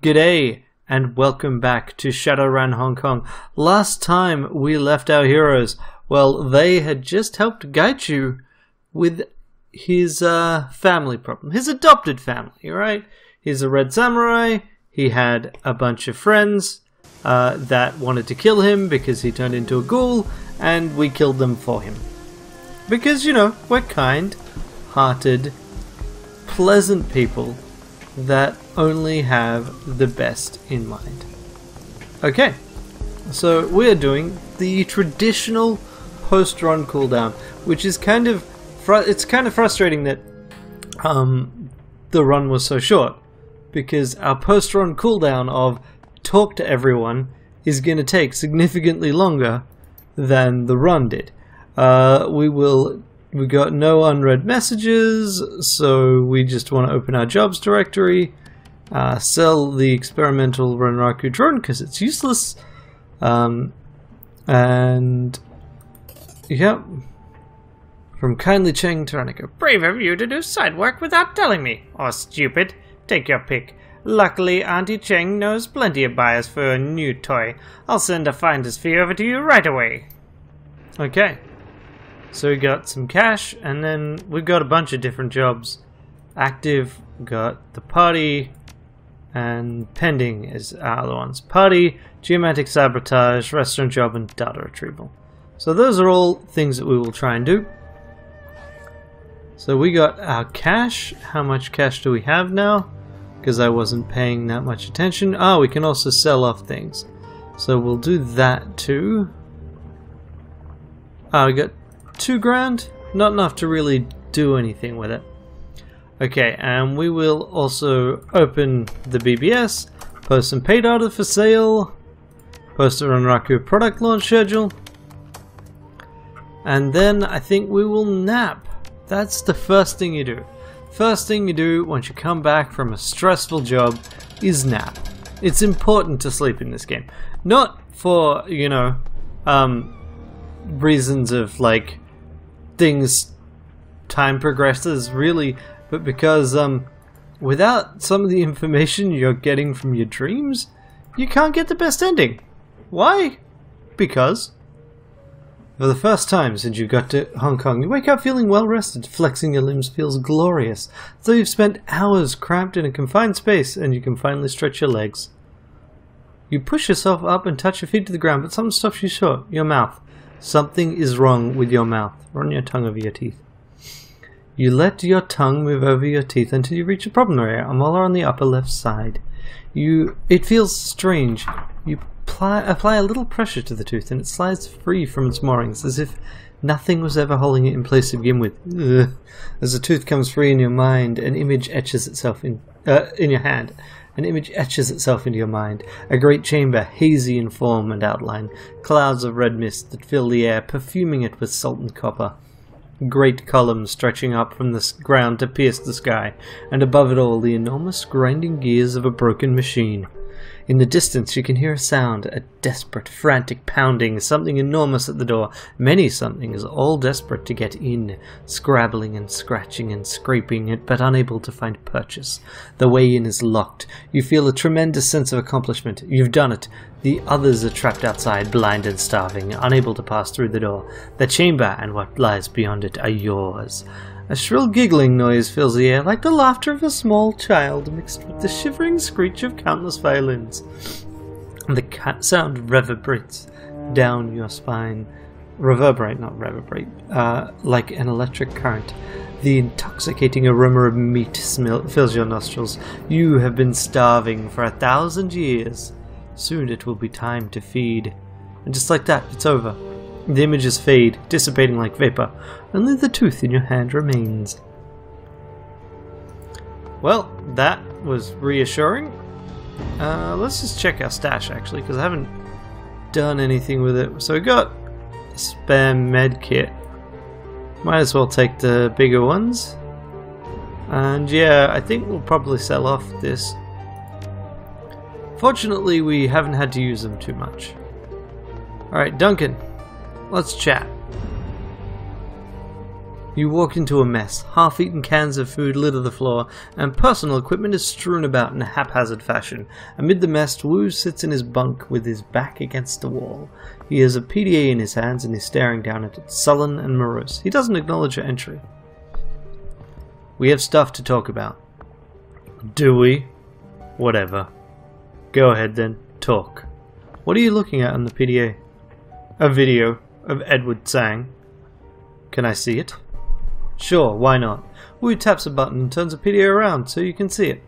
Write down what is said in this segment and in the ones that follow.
G'day and welcome back to Shadowrun Hong Kong. Last time we left our heroes, well, they had just helped Gaichu with his family problem. His adopted family, right? He's a red samurai. He had a bunch of friends that wanted to kill him because he turned into a ghoul, and we killed them for him. Because, you know, we're kind-hearted, pleasant people that only have the best in mind. Okay, so we're doing the traditional post-run cooldown, which is kind of frustrating that the run was so short, because our post-run cooldown of talk to everyone is going to take significantly longer than the run did. We got no unread messages, so we just want to open our jobs directory, sell the experimental Ranneko drone because it's useless, and yep, from Kindly Cheng to Ranneko. Brave of you to do side work without telling me, or stupid. Take your pick. Luckily, Auntie Cheng knows plenty of buyers for a new toy. I'll send a finder's fee over to you right away. Okay. So we got some cash, and then we've got a bunch of different jobs. Active, got the party, and pending is our other ones. Party, geomantic sabotage, restaurant job, and data retrieval. So those are all things that we will try and do. So we got our cash. How much cash do we have now? Because I wasn't paying that much attention. Oh, we can also sell off things. So we'll do that too. Oh, we got 2 grand? Not enough to really do anything with it. Okay, and we will also open the BBS, post some paid order for sale, post a Ranneko product launch schedule, and then I think we will nap. That's the first thing you do. First thing you do once you come back from a stressful job is nap. It's important to sleep in this game. Not for, you know, reasons of like things time progresses really, but because without some of the information you're getting from your dreams, you can't get the best ending. Why? Because for the first time since you got to Hong Kong, you wake up feeling well rested. Flexing your limbs feels glorious. So you've spent hours cramped in a confined space and you can finally stretch your legs. You push yourself up and touch your feet to the ground, but something stops you short. Your mouth. Something is wrong with your mouth. Run your tongue over your teeth. You let your tongue move over your teeth until you reach a problem area, a molar on the upper left side. It feels strange. You apply a little pressure to the tooth and it slides free from its moorings as if nothing was ever holding it in place to begin with. Ugh. As the tooth comes free in your mind, an image etches itself in your hand. An image etches itself into your mind. A great chamber, hazy in form and outline. Clouds of red mist that fill the air, perfuming it with salt and copper. Great columns stretching up from the ground to pierce the sky, and above it all the enormous grinding gears of a broken machine. In the distance you can hear a sound, a desperate, frantic pounding, something enormous at the door. Many somethings, all desperate to get in, scrabbling and scratching and scraping it, but unable to find purchase. The way in is locked. You feel a tremendous sense of accomplishment. You've done it. The others are trapped outside, blind and starving, unable to pass through the door. The chamber and what lies beyond it are yours. A shrill giggling noise fills the air, like the laughter of a small child, mixed with the shivering screech of countless violins. The sound reverberates down your spine. Reverberate, not reverberate. Like an electric current. The intoxicating aroma of meat fills your nostrils. You have been starving for 1,000 years. Soon it will be time to feed. And just like that, it's over. The images fade, dissipating like vapor. Only the tooth in your hand remains. Well, that was reassuring. Let's just check our stash, actually, because I haven't done anything with it. So we got a spare med kit. Might as well take the bigger ones. And yeah, I think we'll probably sell off this. Fortunately, we haven't had to use them too much. Alright, Duncan. Let's chat. You walk into a mess. Half-eaten cans of food litter the floor, and personal equipment is strewn about in a haphazard fashion. Amid the mess, Wu sits in his bunk with his back against the wall. He has a PDA in his hands and is staring down at it, sullen and morose. He doesn't acknowledge your entry. We have stuff to talk about. Do we? Whatever. Go ahead then, talk. What are you looking at on the PDA? A video of Edward Tsang. Can I see it? Sure, why not? Wu taps a button and turns the PDA around so you can see it.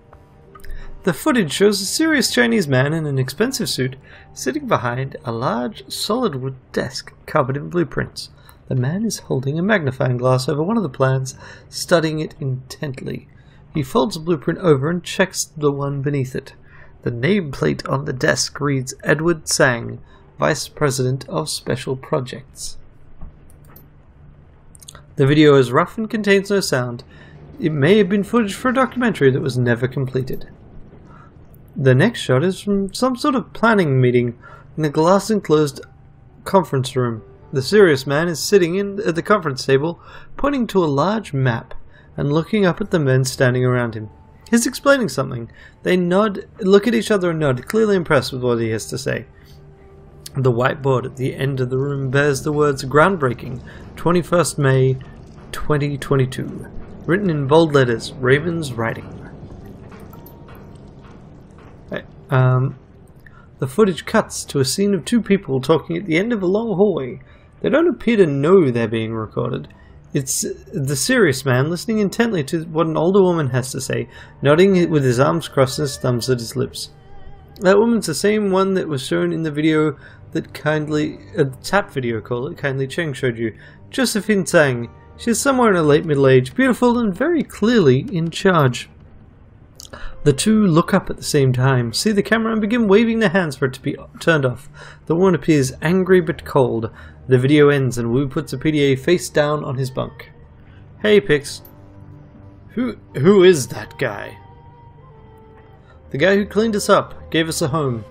The footage shows a serious Chinese man in an expensive suit sitting behind a large solid wood desk covered in blueprints. The man is holding a magnifying glass over one of the plans, studying it intently. He folds the blueprint over and checks the one beneath it. The nameplate on the desk reads Edward Tsang, Vice President of Special Projects. The video is rough and contains no sound. It may have been footage for a documentary that was never completed. The next shot is from some sort of planning meeting in a glass-enclosed conference room. The serious man is sitting at the conference table, pointing to a large map and looking up at the men standing around him. He's explaining something. They nod, look at each other and nod, clearly impressed with what he has to say. The whiteboard at the end of the room bears the words groundbreaking, 21st May 2022, written in bold letters, Raven's writing. The footage cuts to a scene of two people talking at the end of a long hallway. They don't appear to know they're being recorded. It's the serious man listening intently to what an older woman has to say, nodding with his arms crossed and his thumbs at his lips. That woman's the same one that was shown in the video that the tap video call that Kindly Cheng showed you. Josephine Tsang. She's somewhere in her late middle age, beautiful and very clearly in charge. The two look up at the same time, see the camera and begin waving their hands for it to be turned off. The woman appears angry but cold. The video ends and Wu puts a PDA face down on his bunk. Hey Pix. Who is that guy? The guy who cleaned us up, gave us a home.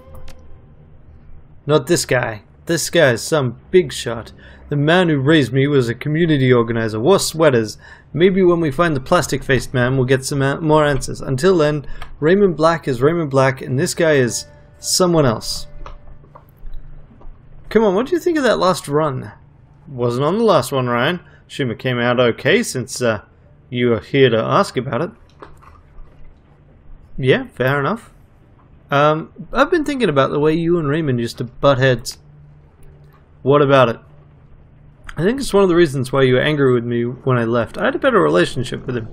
Not this guy. This guy is some big shot. The man who raised me was a community organizer, wore sweaters. Maybe when we find the plastic-faced man, we'll get some more answers. Until then, Raymond Black is Raymond Black, and this guy is someone else. Come on, what do you think of that last run? Wasn't on the last one, Ryan. Shuma came out okay since you are here to ask about it. Yeah, fair enough. I've been thinking about the way you and Raymond used to butt heads. What about it? I think it's one of the reasons why you were angry with me when I left. I had a better relationship with him.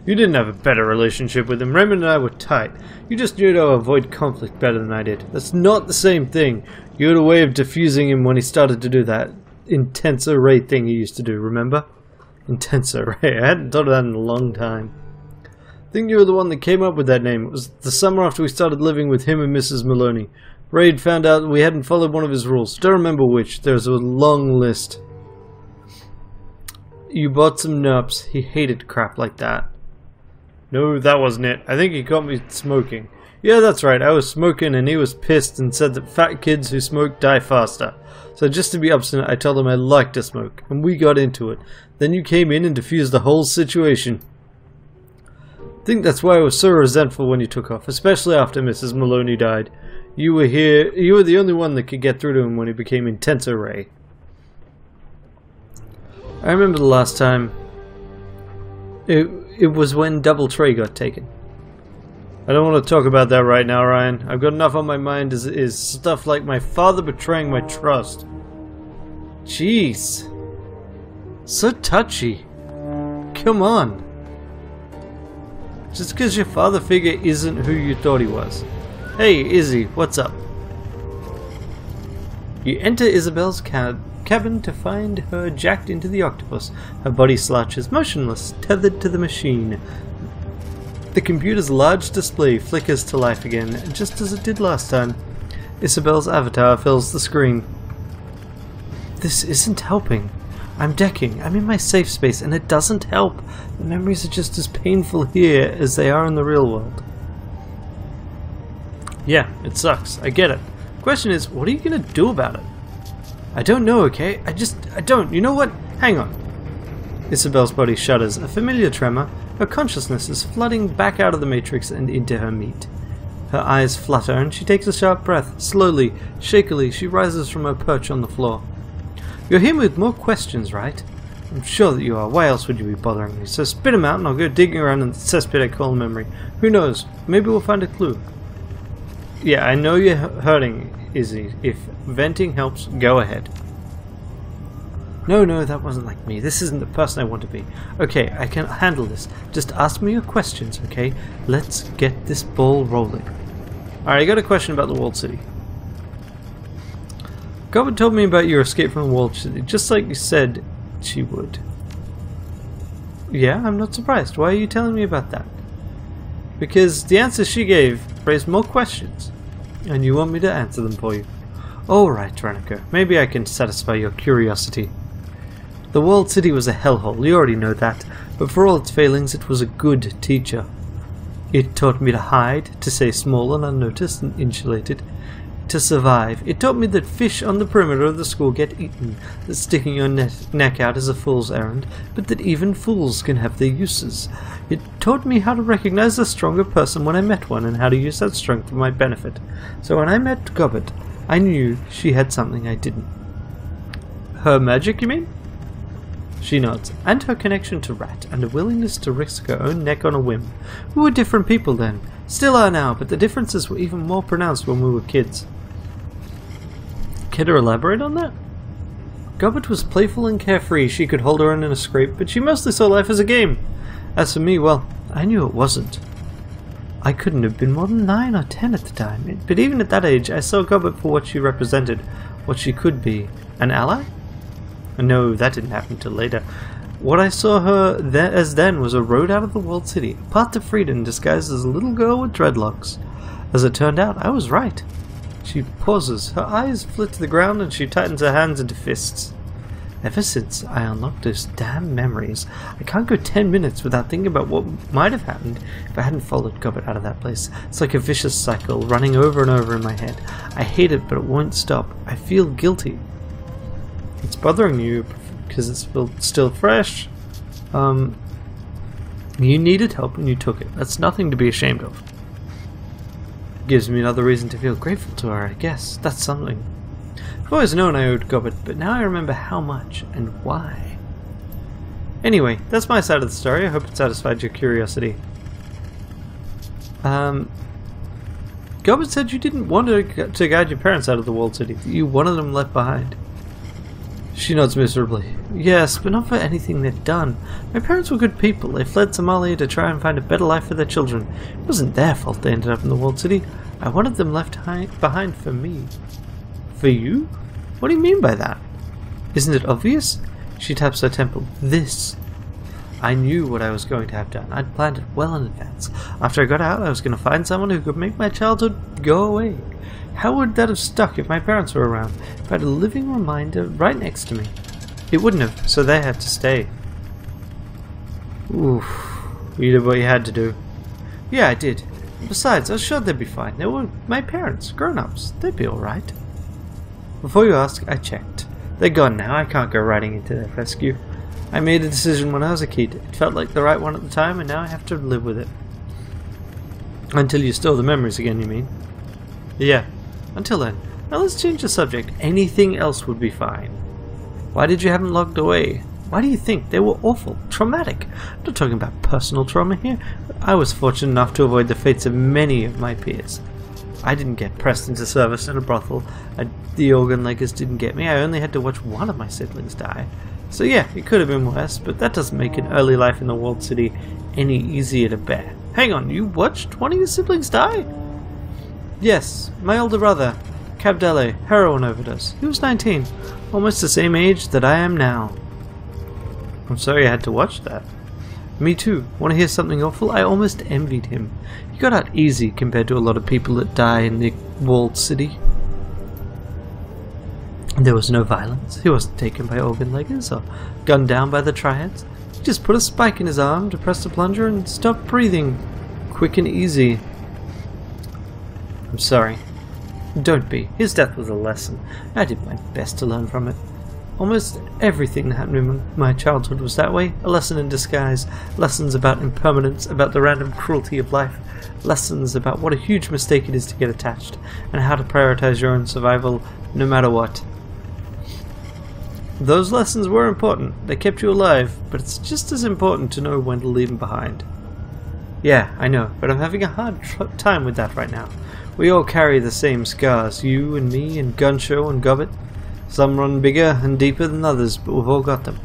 You didn't have a better relationship with him. Raymond and I were tight. You just knew to avoid conflict better than I did. That's not the same thing. You had a way of diffusing him when he started to do that intense array thing he used to do, remember? Intense array. I hadn't thought of that in a long time. I think you were the one that came up with that name. It was the summer after we started living with him and Mrs. Maloney. Raid found out that we hadn't followed one of his rules. Don't remember which. There's a long list. You bought some nerps. He hated crap like that. No, that wasn't it. I think he caught me smoking. Yeah, that's right. I was smoking and he was pissed and said that fat kids who smoke die faster. So just to be obstinate, I told him I liked to smoke. And we got into it. Then you came in and diffused the whole situation. I think that's why I was so resentful when you took off. Especially after Mrs. Maloney died. You were here. You were the only one that could get through to him when he became intense array. I remember the last time. It was when Double Tray got taken. I don't want to talk about that right now, Ryan. I've got enough on my mind is stuff like my father betraying my trust. Jeez. So touchy. Come on. Just because your father figure isn't who you thought he was. Hey, Izzy, what's up? You enter Isabel's cabin to find her jacked into the octopus. Her body slouches, motionless, tethered to the machine. The computer's large display flickers to life again, just as it did last time. Isabel's avatar fills the screen. This isn't helping. I'm decking. I'm in my safe space, and it doesn't help. The memories are just as painful here as they are in the real world. Yeah, it sucks. I get it. The question is, what are you gonna do about it? I don't know, okay? I don't. You know what? Hang on. Isabel's body shudders, a familiar tremor. Her consciousness is flooding back out of the matrix and into her meat. Her eyes flutter and she takes a sharp breath. Slowly, shakily, she rises from her perch on the floor. You're here with more questions, right? I'm sure that you are. Why else would you be bothering me? So spit them out and I'll go digging around in the cesspit I call memory. Who knows? Maybe we'll find a clue. Yeah, I know you're hurting, Izzy. If venting helps, go ahead. No, that wasn't like me. This isn't the person I want to be. Okay, I can handle this. Just ask me your questions, okay? Let's get this ball rolling. Alright, I got a question about the walled city. Gobbet told me about your escape from the walled city, just like you said she would. Yeah, I'm not surprised. Why are you telling me about that? Because the answers she gave raised more questions, and you want me to answer them for you. Alright, Ranneko. Maybe I can satisfy your curiosity. The walled city was a hellhole, you already know that, but for all its failings it was a good teacher. It taught me to hide, to stay small and unnoticed and insulated, to survive. It taught me that fish on the perimeter of the school get eaten, that sticking your neck out is a fool's errand, but that even fools can have their uses. It taught me how to recognize a stronger person when I met one and how to use that strength for my benefit. So when I met Gobbet, I knew she had something I didn't. Her magic, you mean? She nods, and her connection to Rat, and a willingness to risk her own neck on a whim. We were different people then, still are now, but the differences were even more pronounced when we were kids. Care to elaborate on that? Gobbet was playful and carefree, she could hold her own in a scrape, but she mostly saw life as a game. As for me, well, I knew it wasn't. I couldn't have been more than 9 or 10 at the time, but even at that age I saw Gobbet for what she represented, what she could be. An ally? No, that didn't happen till later. What I saw her as then was a road out of the walled city, a path to freedom disguised as a little girl with dreadlocks. As it turned out, I was right. She pauses, her eyes flit to the ground, and she tightens her hands into fists. Ever since I unlocked those damn memories, I can't go 10 minutes without thinking about what might have happened if I hadn't followed Gobbet out of that place. It's like a vicious cycle, running over and over in my head. I hate it, but it won't stop. I feel guilty. It's bothering you because it's still fresh. You needed help and you took it. That's nothing to be ashamed of. Gives me another reason to feel grateful to her, I guess. That's something. I've always known I owed Gobbet, but now I remember how much and why. Anyway, that's my side of the story. I hope it satisfied your curiosity. Gobbet said you didn't want to guide your parents out of the walled city, that you wanted them left behind. She nods miserably. Yes, but not for anything they'd done. My parents were good people. They fled Somalia to try and find a better life for their children. It wasn't their fault they ended up in the walled city. I wanted them left behind for me. For you? What do you mean by that? Isn't it obvious? She taps her temple. This. I knew what I was going to have done. I'd planned it well in advance. After I got out, I was going to find someone who could make my childhood go away. How would that have stuck if my parents were around? If I had a living reminder right next to me? It wouldn't have, so they had to stay. Oof. You did what you had to do. Yeah, I did. Besides, I was sure they'd be fine. They were my parents, grown-ups. They'd be alright. Before you ask, I checked. They're gone now. I can't go riding into their rescue. I made a decision when I was a kid. It felt like the right one at the time, and now I have to live with it. Until you store the memories again, you mean? Yeah. Until then. Now let's change the subject. Anything else would be fine. Why did you have them locked away? Why do you think? They were awful. Traumatic. I'm not talking about personal trauma here. I was fortunate enough to avoid the fates of many of my peers. I didn't get pressed into service in a brothel. The organ leggers didn't get me. I only had to watch one of my siblings die. So yeah, it could have been worse, but that doesn't make an early life in the walled city any easier to bear. Hang on, you watched one of your siblings die? Yes, my older brother, Cabdele, heroin overdose. He was 19, almost the same age that I am now. I'm sorry I had to watch that. Me too. Want to hear something awful? I almost envied him. He got out easy compared to a lot of people that die in the walled city. There was no violence. He wasn't taken by organ leggers or gunned down by the triads. He just put a spike in his arm, depressed the plunger, and stopped breathing. Quick and easy. I'm sorry. Don't be. His death was a lesson. I did my best to learn from it. Almost everything that happened in my childhood was that way. A lesson in disguise, lessons about impermanence, about the random cruelty of life, lessons about what a huge mistake it is to get attached, and how to prioritize your own survival no matter what. Those lessons were important. They kept you alive, but it's just as important to know when to leave them behind. Yeah, I know, but I'm having a hard time with that right now. We all carry the same scars, you and me and Gunshow and Gobbet. Some run bigger and deeper than others, but we've all got them.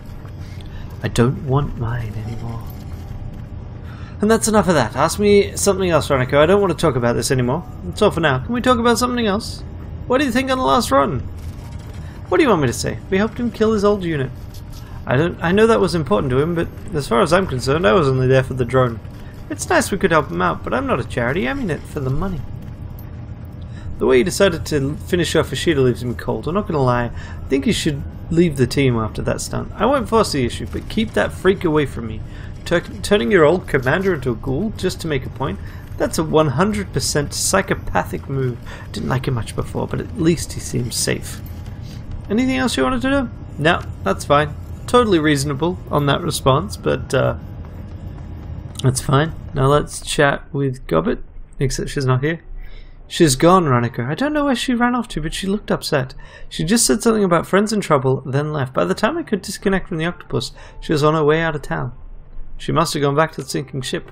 I don't want mine anymore. And that's enough of that. Ask me something else, Ranneko. I don't want to talk about this anymore. That's all for now. Can we talk about something else? What do you think on the last run? What do you want me to say? We helped him kill his old unit. I know that was important to him, but as far as I'm concerned, I was only there for the drone. It's nice we could help him out, but I'm not a charity. I'm in it for the money. The way you decided to finish off Ishida leaves me cold. I'm not going to lie. I think you should leave the team after that stunt. I won't force the issue, but keep that freak away from me. Turning your old commander into a ghoul just to make a point, that's a 100% psychopathic move. Didn't like him much before, but at least he seems safe. Anything else you wanted to do? No, that's fine. Totally reasonable on that response, but that's fine. Now let's chat with Gobbet, except she's not here. She's gone, Ranneko. I don't know where she ran off to, but she looked upset. She just said something about friends in trouble, then left. By the time I could disconnect from the octopus, she was on her way out of town. She must have gone back to the sinking ship.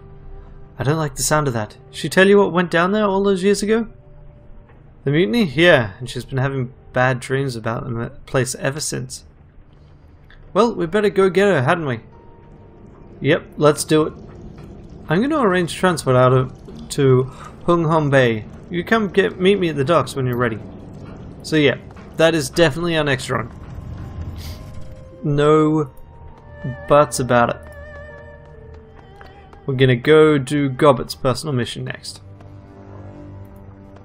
I don't like the sound of that. Did she tell you what went down there all those years ago? The mutiny? Yeah, and she's been having bad dreams about the place ever since. Well, we better go get her, hadn't we? Yep, let's do it. I'm going to arrange transport out to Hung Hom Bay. You come meet me at the docks when you're ready. So yeah, that is definitely our next run. No buts about it. We're gonna go do Gobbet's personal mission next.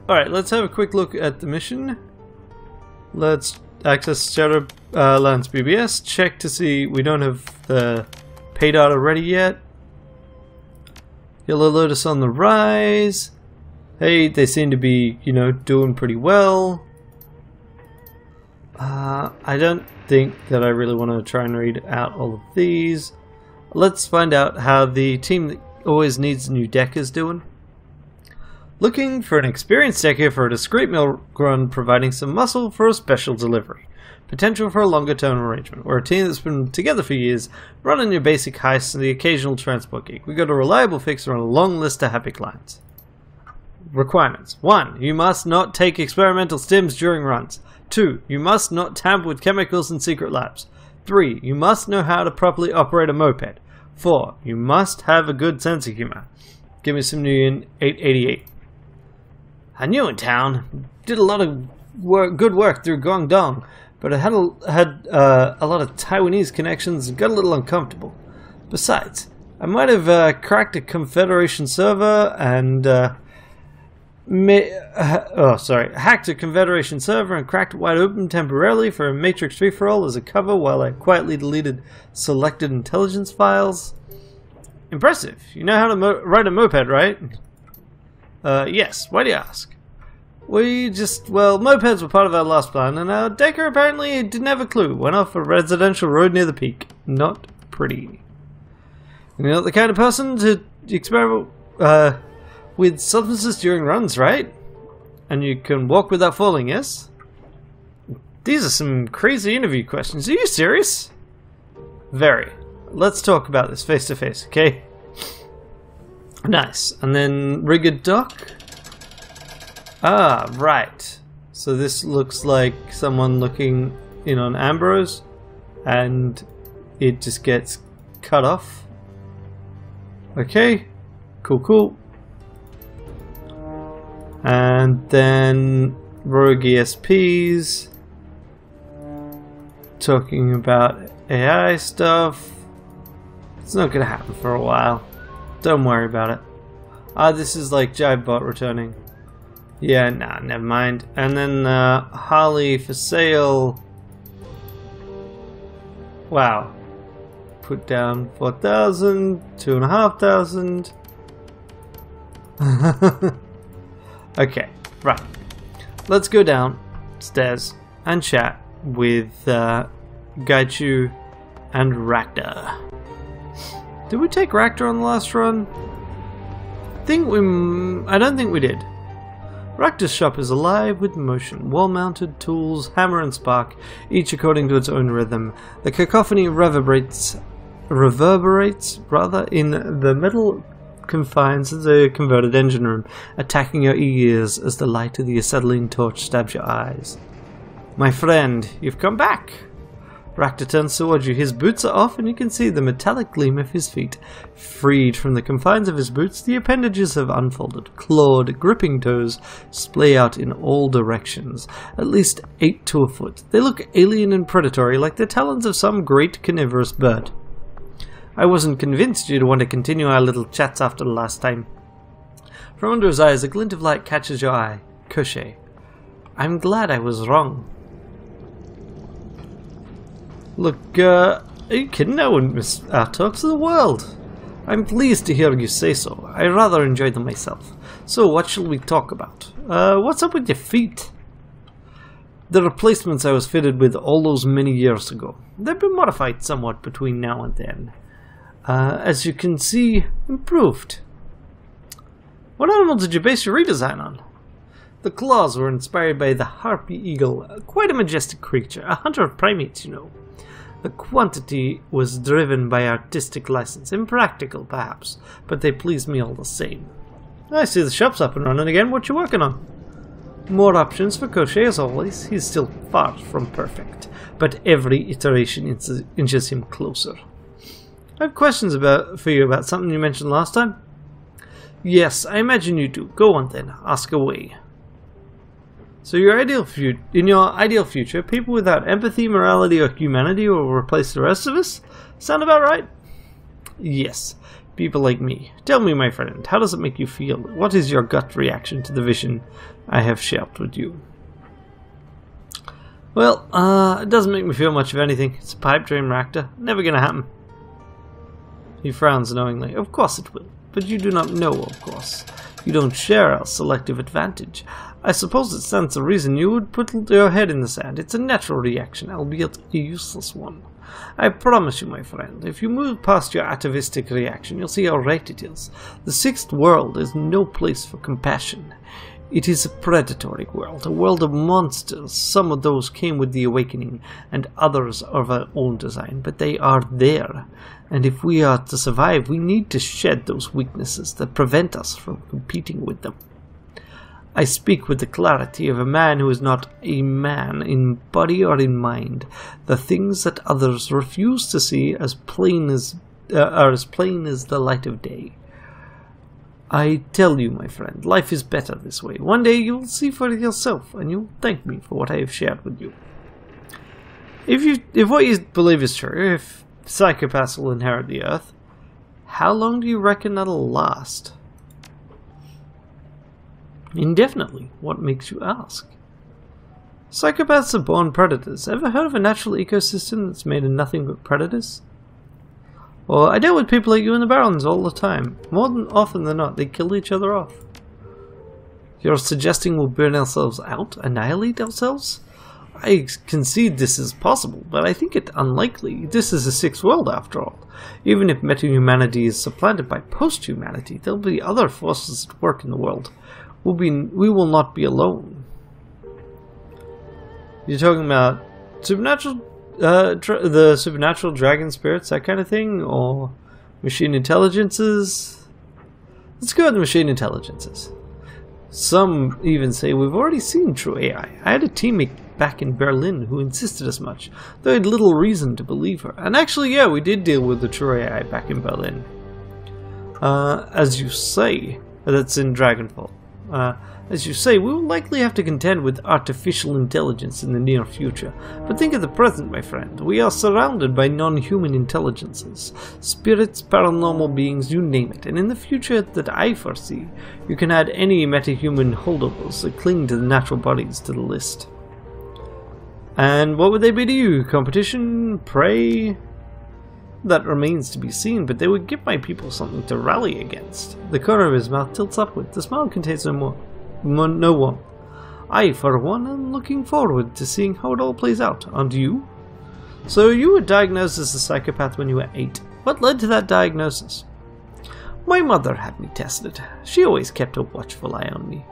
Alright, let's have a quick look at the mission. Let's access Shadowrun's BBS, check to see we don't have the pay data ready yet. Yellow Lotus on the rise. Hey, they seem to be, you know, doing pretty well. I don't think that I really want to try and read out all of these. Let's find out how the team that always needs a new deck is doing. Looking for an experienced decker for a discreet mill run, providing some muscle for a special delivery. Potential for a longer term arrangement. We're a team that's been together for years, running your basic heists and the occasional transport gig. We got a reliable fixer on a long list of happy clients. Requirements. 1. You must not take experimental stims during runs. 2. You must not tamper with chemicals in secret labs. 3. You must know how to properly operate a moped. 4. You must have a good sense of humor. Give me some new in 888. I knew in town. Did a lot of good work through Guangdong, but I had a lot of Taiwanese connections and got a little uncomfortable. Besides, I might have cracked a Confederation server and hacked a Confederation server and cracked it wide open temporarily for a Matrix free-for-all as a cover while I quietly deleted selected intelligence files. Impressive. You know how to ride a moped, right? Yes. Why do you ask? Mopeds were part of our last plan, and our decker apparently didn't have a clue. Went off a residential road near the peak. Not pretty. You're not the kind of person to experiment with substances during runs, right? And you can walk without falling, yes? These are some crazy interview questions. Are you serious? Very. Let's talk about this face to face, okay? Nice. And then rig a dock. Ah, right. So this looks like someone looking in on Ambrose, and it just gets cut off. Okay. Cool. And then rogue ESPs talking about AI stuff. It's not gonna happen for a while. Don't worry about it. This is like Jivebot returning. Yeah, nah, never mind. And then Harley for sale. Wow. Put down 4,000, 2,500. Okay, right. Let's go downstairs and chat with Gaichu, and Rakta. Did we take Rakta on the last run? I don't think we did. Rakta's shop is alive with motion, wall-mounted tools, hammer and spark, each according to its own rhythm. The cacophony reverberates in the metal confines of the converted engine room, attacking your ears as the light of the acetylene torch stabs your eyes. My friend, you've come back! Rakta turns towards you. His boots are off and you can see the metallic gleam of his feet. Freed from the confines of his boots, the appendages have unfolded. Clawed, gripping toes splay out in all directions, at least 8 to a foot. They look alien and predatory, like the talons of some great carnivorous bird. I wasn't convinced you'd want to continue our little chats after the last time. From under his eyes, a glint of light catches your eye. Koshei. I'm glad I was wrong. Look, are you kidding? I wouldn't miss our talks of the world. I'm pleased to hear you say so. I rather enjoyed them myself. So, what shall we talk about? What's up with your feet? The replacements I was fitted with all those many years ago. They've been modified somewhat between now and then. As you can see, improved. What animal did you base your redesign on? The claws were inspired by the harpy eagle, quite a majestic creature, a hunter of primates, you know. The quantity was driven by artistic license, impractical perhaps, but they pleased me all the same. I see the shop's up and running again. What you working on? More options for Koshei as always. He's still far from perfect, but every iteration inches him closer. I have questions for you about something you mentioned last time. Yes, I imagine you do. Go on then, ask away. So in your ideal future, people without empathy, morality, or humanity will replace the rest of us? Sound about right? Yes, people like me. Tell me, my friend, how does it make you feel? What is your gut reaction to the vision I have shared with you? Well, it doesn't make me feel much of anything. It's a pipe dream, Rakta. Never gonna happen. He frowns knowingly. Of course it will. But you do not know, of course. You don't share our selective advantage. I suppose it stands to reason you would put your head in the sand. It's a natural reaction, albeit a useless one. I promise you, my friend, if you move past your atavistic reaction, you'll see how right it is. The sixth world is no place for compassion. It is a predatory world, a world of monsters. Some of those came with the awakening, and others of our own design, but they are there. And if we are to survive, we need to shed those weaknesses that prevent us from competing with them. I speak with the clarity of a man who is not a man in body or in mind. The things that others refuse to see are as plain as the light of day. I tell you, my friend, life is better this way. One day you will see for yourself, and you will thank me for what I have shared with you. If what you believe is true, if psychopaths will inherit the earth, how long do you reckon that'll last? Indefinitely. What makes you ask? Psychopaths are born predators. Ever heard of a natural ecosystem that's made of nothing but predators? Well, I deal with people like you in the Barrens all the time. More than often than not, they kill each other off. You're suggesting we'll burn ourselves out? Annihilate ourselves? I concede this is possible, but I think it unlikely. This is a sixth world after all. Even if meta-humanity is supplanted by post-humanity, there'll be other forces at work in the world. We will not be alone. You're talking about supernatural, the supernatural dragon spirits, that kind of thing, or machine intelligences? Let's go with the machine intelligences. Some even say we've already seen true AI. I had a teammate back in Berlin who insisted as much, though I had little reason to believe her. And actually, yeah, we did deal with the true AI back in Berlin. As you say, that's in Dragonfall. As you say, we will likely have to contend with artificial intelligence in the near future. But think of the present, my friend. We are surrounded by non-human intelligences. Spirits, paranormal beings, you name it. And in the future that I foresee, you can add any metahuman holdovers that cling to the natural bodies to the list. And what would they be to you? Competition? Prey? That remains to be seen, but they would give my people something to rally against. The corner of his mouth tilts upward. The smile contains no warmth. I, for one, am looking forward to seeing how it all plays out. Aren't you? So you were diagnosed as a psychopath when you were 8. What led to that diagnosis? My mother had me tested. She always kept a watchful eye on me.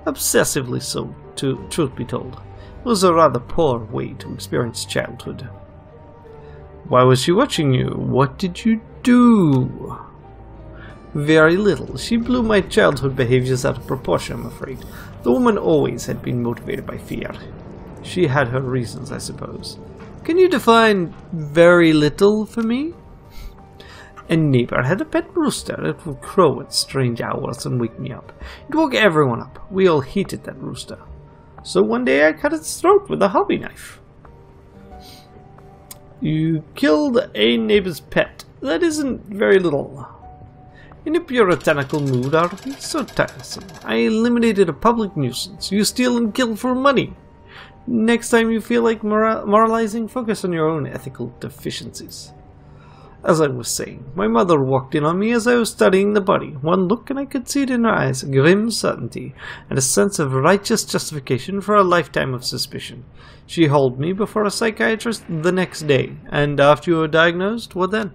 Obsessively so, truth be told. It was a rather poor way to experience childhood. Why was she watching you? What did you do? Very little. She blew my childhood behaviors out of proportion, I'm afraid. The woman always had been motivated by fear. She had her reasons, I suppose. Can you define very little for me? A neighbor had a pet rooster. It would crow at strange hours and wake me up. It woke everyone up. We all hated that rooster. So one day I cut its throat with a hobby knife. You killed a neighbor's pet. That isn't very little. In a puritanical mood, are we so tiresome? I eliminated a public nuisance. You steal and kill for money. Next time you feel like moralizing, focus on your own ethical deficiencies. As I was saying, my mother walked in on me as I was studying the body. One look and I could see it in her eyes, grim certainty, and a sense of righteous justification for a lifetime of suspicion. She hauled me before a psychiatrist the next day, and after you were diagnosed, what then?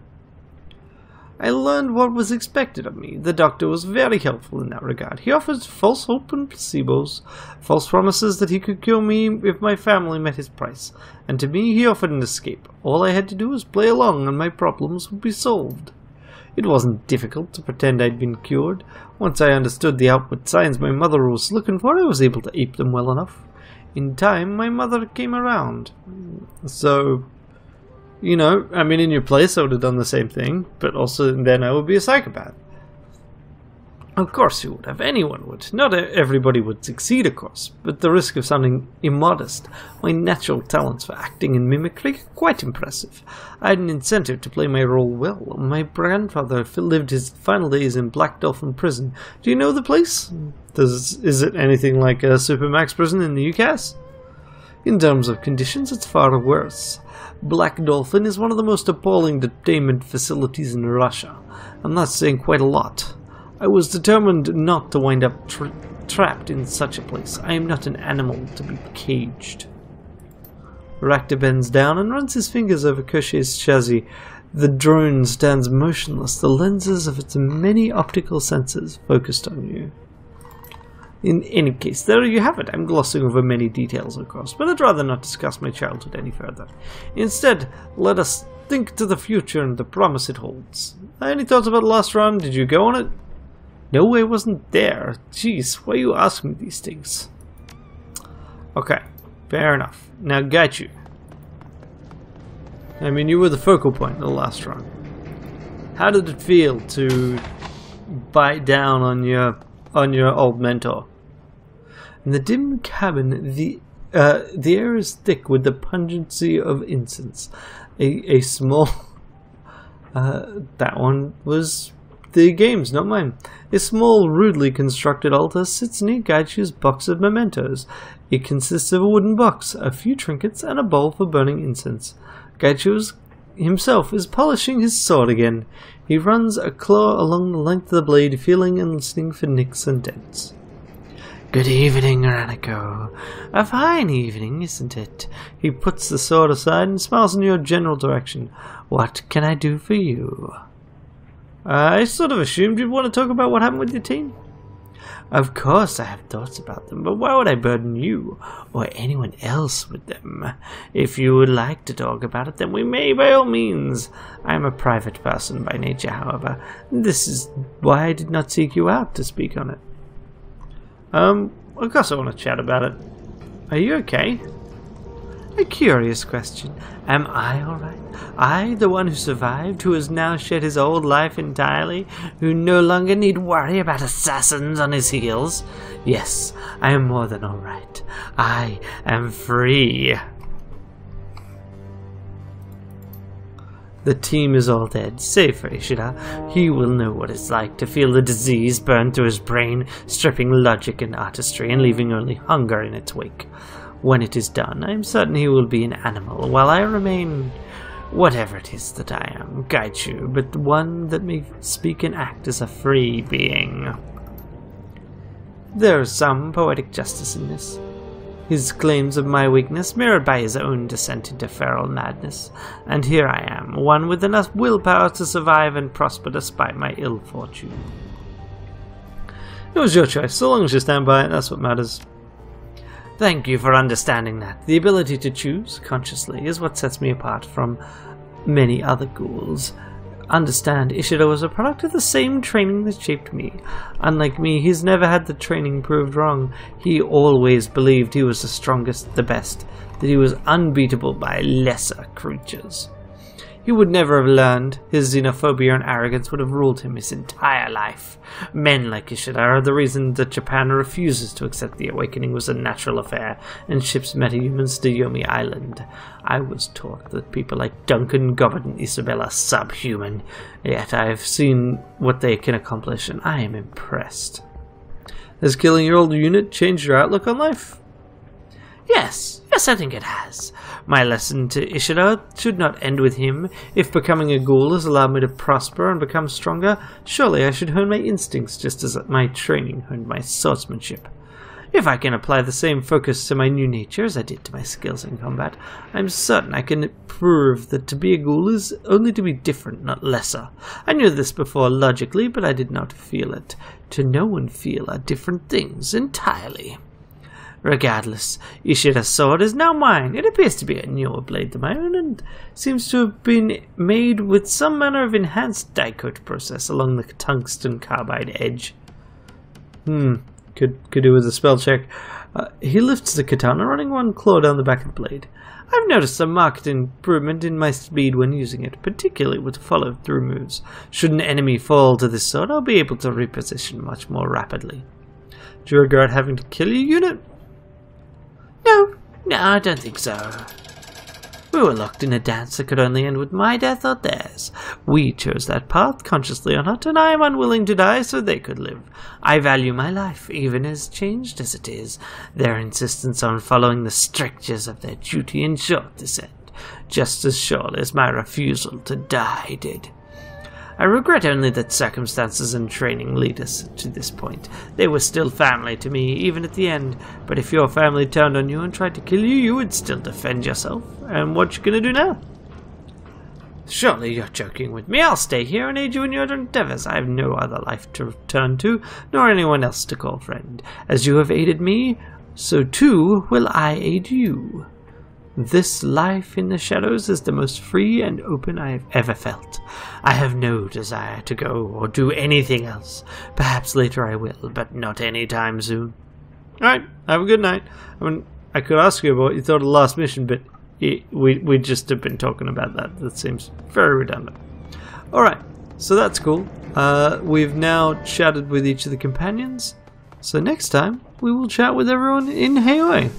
I learned what was expected of me. The doctor was very helpful in that regard. He offered false hope and placebos, false promises that he could cure me if my family met his price, and to me he offered an escape. All I had to do was play along and my problems would be solved. It wasn't difficult to pretend I'd been cured. Once I understood the outward signs my mother was looking for, I was able to ape them well enough. In time, my mother came around. So, you know, I mean, in your place I would have done the same thing, but also then I would be a psychopath. Of course you would have. Anyone would. Not everybody would succeed, of course, but the risk of sounding immodest. My natural talents for acting and mimicry are quite impressive. I had an incentive to play my role well. My grandfather lived his final days in Black Dolphin Prison. Do you know the place? Is it anything like a Supermax prison in the UCAS? In terms of conditions, it's far worse. Black Dolphin is one of the most appalling detainment facilities in Russia. I'm not saying quite a lot. I was determined not to wind up trapped in such a place. I am not an animal to be caged. Rakta bends down and runs his fingers over Koshei's chassis. The drone stands motionless, the lenses of its many optical sensors focused on you. In any case, there you have it. I'm glossing over many details, of course, but I'd rather not discuss my childhood any further. Instead, let us think to the future and the promise it holds. Any thoughts about the last run? Did you go on it? No, I wasn't there. Jeez, why you ask me these things? Okay, fair enough. Now got you. I mean, you were the focal point of the last run. How did it feel to bite down on your old mentor? In the dim cabin, the air is thick with the pungency of incense. A small... that one was the game's, not mine. A small, rudely constructed altar sits near Gaichu's box of mementos. It consists of a wooden box, a few trinkets, and a bowl for burning incense. Gaichu himself is polishing his sword again. He runs a claw along the length of the blade, feeling and listening for nicks and dents. Good evening, Ranneko. A fine evening, isn't it? He puts the sword aside and smiles in your general direction. What can I do for you? I sort of assumed you'd want to talk about what happened with your team. Of course I have thoughts about them, but why would I burden you or anyone else with them? If you would like to talk about it, then we may, by all means. I am a private person by nature, however. This is why I did not seek you out to speak on it. Of course I want to chat about it. Are you okay? A curious question. Am I alright? I, the one who survived, who has now shed his old life entirely, who no longer need worry about assassins on his heels? Yes, I am more than alright. I am free. The team is all dead, save for Ishida. He will know what it's like to feel the disease burn through his brain, stripping logic and artistry and leaving only hunger in its wake. When it is done, I am certain he will be an animal, while I remain whatever it is that I am, Gaichu, but one that may speak and act as a free being. There is some poetic justice in this. his claims of my weakness mirrored by his own descent into feral madness. And here I am, one with enough willpower to survive and prosper despite my ill fortune. It was your choice. So long as you stand by it, that's what matters. Thank you for understanding that. The ability to choose consciously is what sets me apart from many other ghouls. Understand, Ishido was a product of the same training that shaped me. Unlike me, he's never had the training proved wrong. He always believed he was the strongest, the best, that he was unbeatable by lesser creatures. He would never have learned. His xenophobia and arrogance would have ruled him his entire life. Men like Ishido are the reason that Japan refuses to accept the awakening was a natural affair and ships metahumans to Yomi Island. I was taught that people like Duncan, Gobbard, and Isabel are subhuman, yet I have seen what they can accomplish, and I am impressed. Has killing your old unit changed your outlook on life? Yes, I think it has. My lesson to Ishido should not end with him. If becoming a ghoul has allowed me to prosper and become stronger, surely I should hone my instincts just as my training honed my swordsmanship. If I can apply the same focus to my new nature as I did to my skills in combat, I'm certain I can prove that to be a ghoul is only to be different, not lesser. I knew this before logically, but I did not feel it. To know and feel are different things entirely. Regardless, Ishida's sword is now mine. It appears to be a newer blade than my own, and seems to have been made with some manner of enhanced die-coat process along the tungsten carbide edge. Could do with a spell check. He lifts the katana, running one claw down the back of the blade. I've noticed a marked improvement in my speed when using it, particularly with follow-through moves. Should an enemy fall to this sword, I'll be able to reposition much more rapidly. Do you regret having to kill your unit? No, I don't think so. We were locked in a dance that could only end with my death or theirs. We chose that path, consciously or not, and I am unwilling to die so they could live. I value my life, even as changed as it is. Their insistence on following the strictures of their duty ensured this end, just as surely as my refusal to die did. I regret only that circumstances and training lead us to this point. They were still family to me, even at the end. But if your family turned on you and tried to kill you, you would still defend yourself. And what you gonna do now? Surely you're joking with me. I'll stay here and aid you in your endeavors. I have no other life to return to, nor anyone else to call friend. As you have aided me, so too will I aid you. This life in the shadows is the most free and open I have ever felt. I have no desire to go or do anything else. Perhaps later I will, but not any time soon. Alright, have a good night. I mean, I could ask you about what you thought of the last mission, but we just have been talking about that. That seems very redundant. Alright, so that's cool. We've now chatted with each of the companions. So next time, we will chat with everyone in Heioi.